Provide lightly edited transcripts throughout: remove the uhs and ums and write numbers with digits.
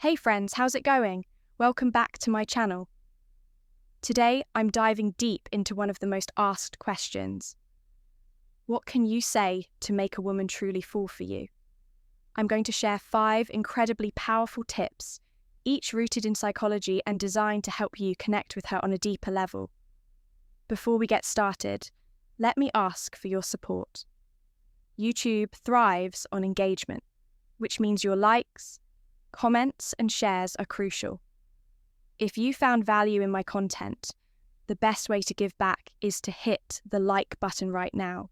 Hey friends, how's it going? Welcome back to my channel. Today, I'm diving deep into one of the most asked questions. What can you say to make a woman truly fall for you? I'm going to share 5 incredibly powerful tips, each rooted in psychology and designed to help you connect with her on a deeper level. Before we get started, let me ask for your support. YouTube thrives on engagement, which means your likes, comments and shares are crucial. If you found value in my content, the best way to give back is to hit the like button right now.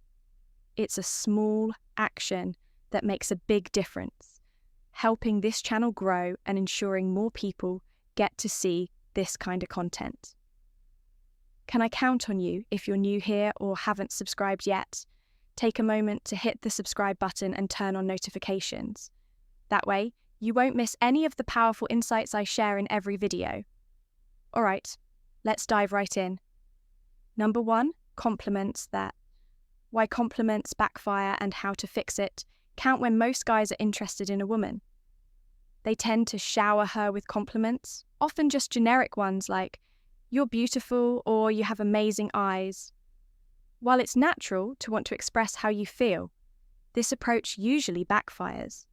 It's a small action that makes a big difference, helping this channel grow and ensuring more people get to see this kind of content. Can I count on you if you're new here or haven't subscribed yet? Take a moment to hit the subscribe button and turn on notifications. That way, you won't miss any of the powerful insights I share in every video. Alright, let's dive right in. Number 1, compliments that. Why compliments backfire and how to fix it count when most guys are interested in a woman. They tend to shower her with compliments, often just generic ones like, "You're beautiful" or "You have amazing eyes." While it's natural to want to express how you feel, this approach usually backfires.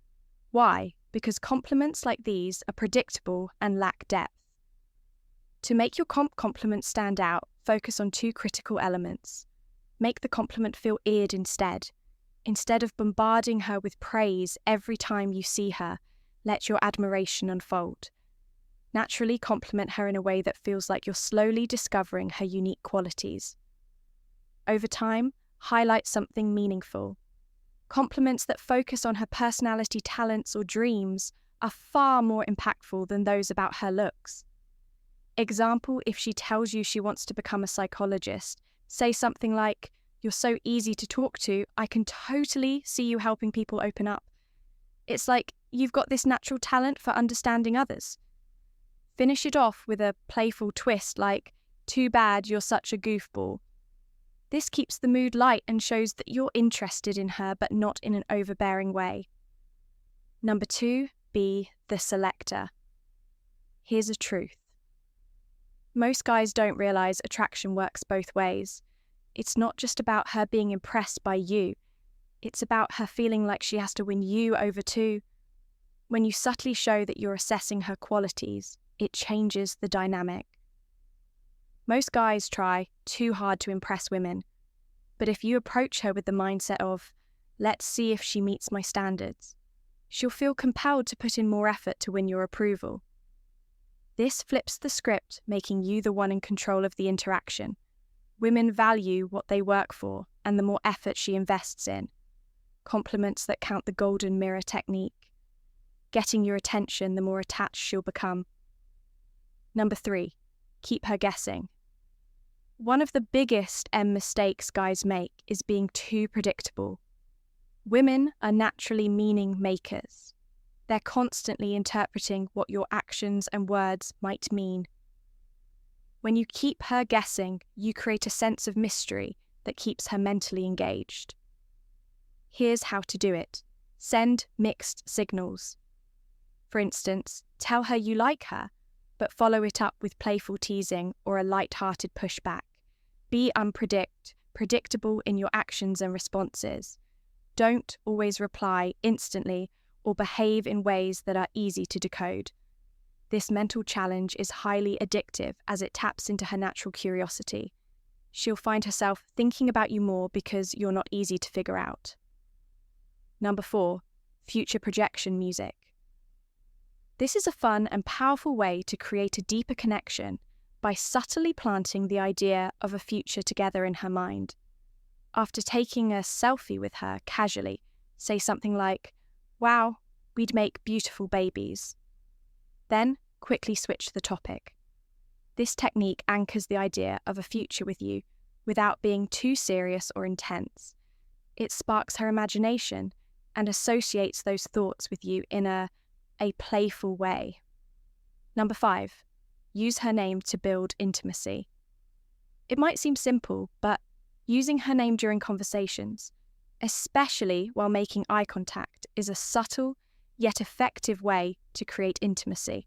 Why? Because compliments like these are predictable and lack depth. To make your compliment stand out, focus on 2 critical elements. Make the compliment feel eared instead. Instead of bombarding her with praise every time you see her, let your admiration unfold. Naturally compliment her in a way that feels like you're slowly discovering her unique qualities. Over time, highlight something meaningful. Compliments that focus on her personality, talents, or dreams are far more impactful than those about her looks. Example, if she tells you she wants to become a psychologist, say something like, "You're so easy to talk to, I can totally see you helping people open up. It's like you've got this natural talent for understanding others." Finish it off with a playful twist like, "Too bad you're such a goofball." This keeps the mood light and shows that you're interested in her but not in an overbearing way. Number 2, be the selector. Here's a truth. Most guys don't realize attraction works both ways. It's not just about her being impressed by you. It's about her feeling like she has to win you over too. When you subtly show that you're assessing her qualities, it changes the dynamic. Most guys try too hard to impress women, but if you approach her with the mindset of, "Let's see if she meets my standards," she'll feel compelled to put in more effort to win your approval. This flips the script, making you the one in control of the interaction. Women value what they work for and the more effort she invests in. Compliments that count the golden mirror technique. Getting your attention, the more attached she'll become. Number 3, keep her guessing. One of the biggest mistakes guys make is being too predictable. Women are naturally meaning makers. They're constantly interpreting what your actions and words might mean. When you keep her guessing, you create a sense of mystery that keeps her mentally engaged. Here's how to do it. Send mixed signals. For instance, tell her you like her, but follow it up with playful teasing or a light-hearted pushback. Be predictable in your actions and responses. Don't always reply instantly or behave in ways that are easy to decode. This mental challenge is highly addictive as it taps into her natural curiosity. She'll find herself thinking about you more because you're not easy to figure out. Number 4, future projection music. This is a fun and powerful way to create a deeper connection by subtly planting the idea of a future together in her mind. After taking a selfie with her casually, say something like, "Wow, we'd make beautiful babies." Then quickly switch the topic. This technique anchors the idea of a future with you without being too serious or intense. It sparks her imagination and associates those thoughts with you in a playful way. Number 5, use her name to build intimacy. It might seem simple, but using her name during conversations, especially while making eye contact, is a subtle yet effective way to create intimacy.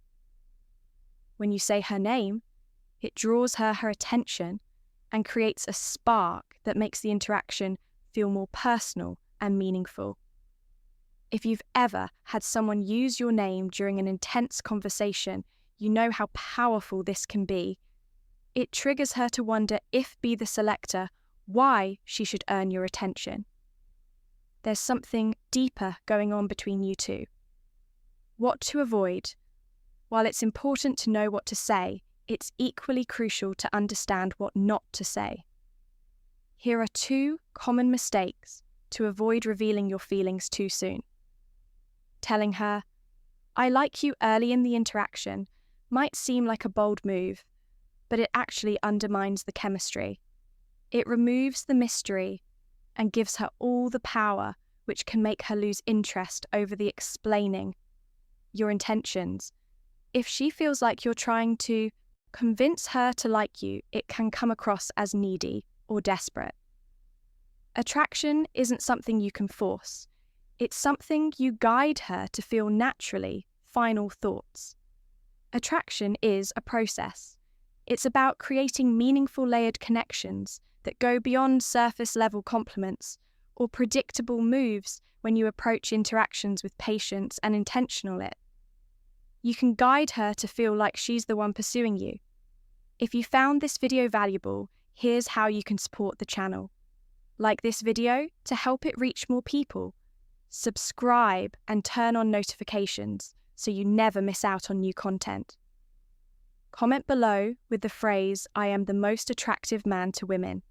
When you say her name, it draws her attention and creates a spark that makes the interaction feel more personal and meaningful. If you've ever had someone use your name during an intense conversation, you know how powerful this can be. It triggers her to wonder, if be the selector, why she should earn your attention. There's something deeper going on between you two. What to avoid? While it's important to know what to say, it's equally crucial to understand what not to say. Here are 2 common mistakes to avoid revealing your feelings too soon. Telling her, "I like you" early in the interaction might seem like a bold move, but it actually undermines the chemistry. It removes the mystery and gives her all the power, which can make her lose interest over the explaining your intentions. If she feels like you're trying to convince her to like you, it can come across as needy or desperate. Attraction isn't something you can force. It's something you guide her to feel naturally. Final thoughts. Attraction is a process. It's about creating meaningful layered connections that go beyond surface-level compliments or predictable moves when you approach interactions with patience and intentionality. You can guide her to feel like she's the one pursuing you. If you found this video valuable, here's how you can support the channel. Like this video to help it reach more people. Subscribe and turn on notifications so you never miss out on new content. Comment below with the phrase, "I am the most attractive man to women."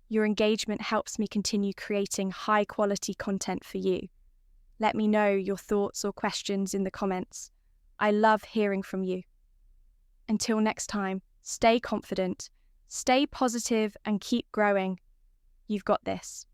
Your engagement helps me continue creating high-quality content for you. Let me know your thoughts or questions in the comments. I love hearing from you. Until next time, stay confident, stay positive, and keep growing. You've got this.